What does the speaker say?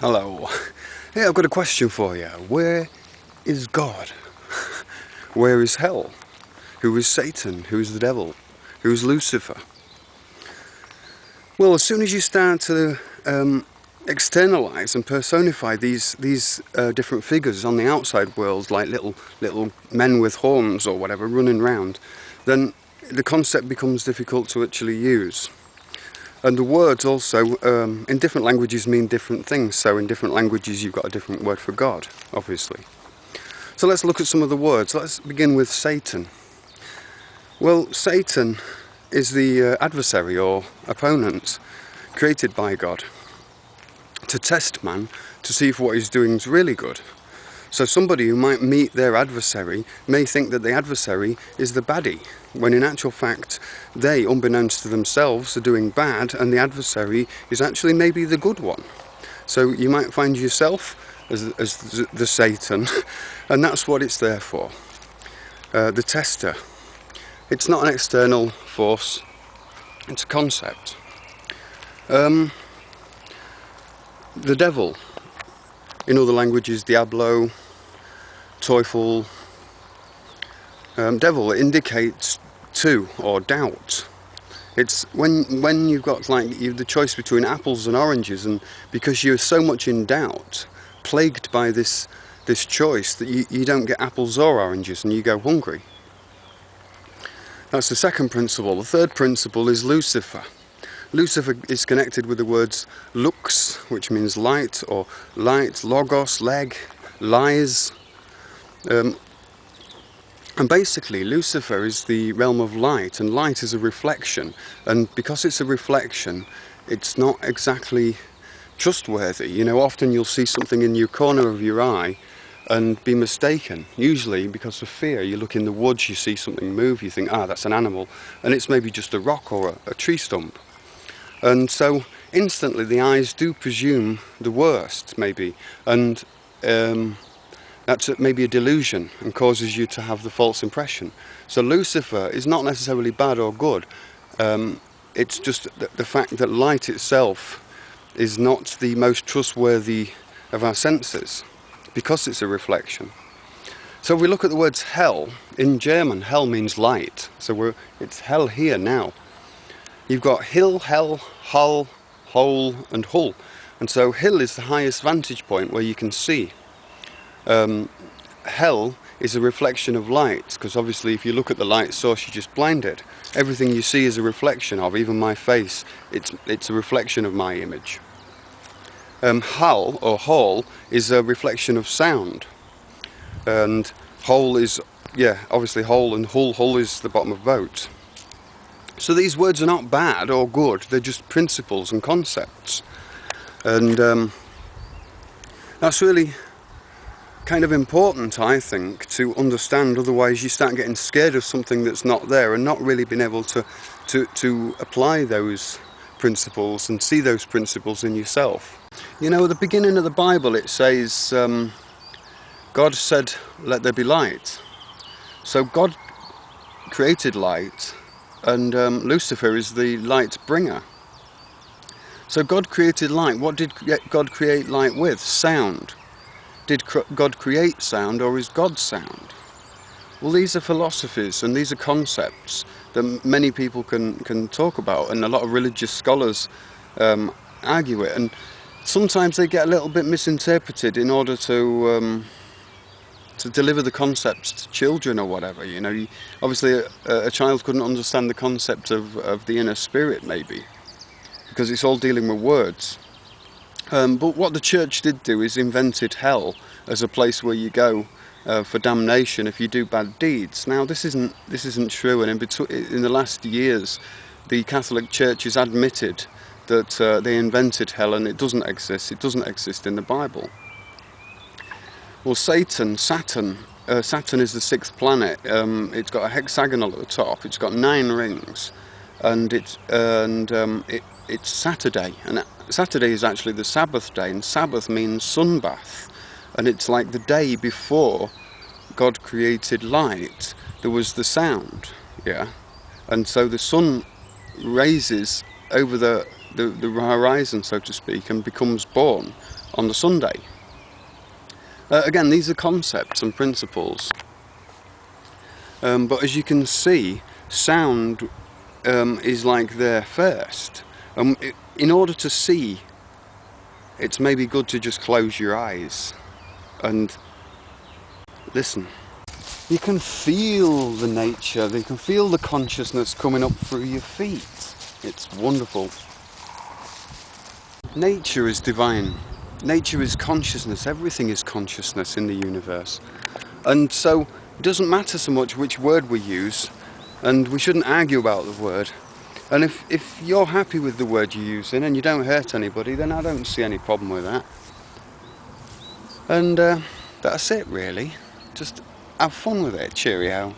Hello. Hey, I've got a question for you. Where is God? Where is hell? Who is Satan? Who is the devil? Who is Lucifer? Well, as soon as you start to externalize and personify these different figures on the outside world, like little men with horns or whatever running around, then the concept becomes difficult to actually use. And the words also, in different languages, mean different things. So in different languages you've got a different word for God, obviously. So let's look at some of the words. Let's begin with Satan. Well, Satan is the adversary or opponent created by God to test man, to see if what he's doing is really good. So somebody who might meet their adversary may think that the adversary is the baddie, when in actual fact they, unbeknownst to themselves, are doing bad, and the adversary is actually maybe the good one. So you might find yourself as the Satan, and that's what it's there for. The tester. It's not an external force, it's a concept. The devil, in other languages, Diablo, Teufel. Devil indicates two, or doubt. It's when you've got the choice between apples and oranges, and because you're so much in doubt, plagued by this choice, that you don't get apples or oranges and you go hungry. That's the second principle. The third principle is Lucifer. Lucifer is connected with the words lux, which means light, or light, logos, leg, lies. And basically Lucifer is the realm of light, and light is a reflection, and because it's a reflection it's not exactly trustworthy. You know, often you'll see something in your corner of your eye and be mistaken, usually because of fear. You look in the woods, you see something move, you think, that's an animal, and it's maybe just a rock or a tree stump. And so instantly the eyes do presume the worst, maybe, and that's maybe a delusion and causes you to have the false impression. So Lucifer is not necessarily bad or good. It's just the fact that light itself is not the most trustworthy of our senses, because it's a reflection. So if we look at the words hell, in German, hell means light. So it's hell here now. You've got hill, hell, hull, hole and hull. And so hill is the highest vantage point where you can see. Hell is a reflection of light, because obviously if you look at the light source you're just blinded. Everything you see is a reflection of, even my face, it's a reflection of my image. Hull or hall is a reflection of sound, and hole is, obviously hole, and hull is the bottom of boat. So these words are not bad or good, they're just principles and concepts, and that's really kind of important, I think, to understand. Otherwise you start getting scared of something that's not there and not really being able to apply those principles and see those principles in yourself. You know, at the beginning of the Bible it says God said, "Let there be light." So God created light, and Lucifer is the light bringer. So God created light. What did God create light with? Sound. Did God create sound, or is God sound? Well, these are philosophies and these are concepts that many people can talk about, and a lot of religious scholars argue it, and sometimes they get a little bit misinterpreted in order to deliver the concepts to children or whatever. You know, obviously a child couldn't understand the concept of the inner spirit, maybe, because it's all dealing with words. But what the church did do is invented hell as a place where you go for damnation if you do bad deeds. Now this isn't true, and in the last years the Catholic Church has admitted that they invented hell and it doesn't exist. It doesn't exist in the Bible. Well, Saturn is the sixth planet. It's got a hexagonal at the top. It's got 9 rings, and it's Saturday, and Saturday is actually the Sabbath day, and Sabbath means sunbath, and it's like the day before God created light. There was the sound, and so the sun raises over the the horizon, so to speak, and becomes born on the Sunday. Again, these are concepts and principles, but as you can see, sound is like there first. In order to see, it's maybe good to just close your eyes and listen. You can feel the nature, you can feel the consciousness coming up through your feet. It's wonderful. Nature is divine. Nature is consciousness. Everything is consciousness in the universe. And so it doesn't matter so much which word we use, and we shouldn't argue about the word. And if you're happy with the word you're using and you don't hurt anybody, then I don't see any problem with that. And that's it really. Just have fun with it. Cheerio.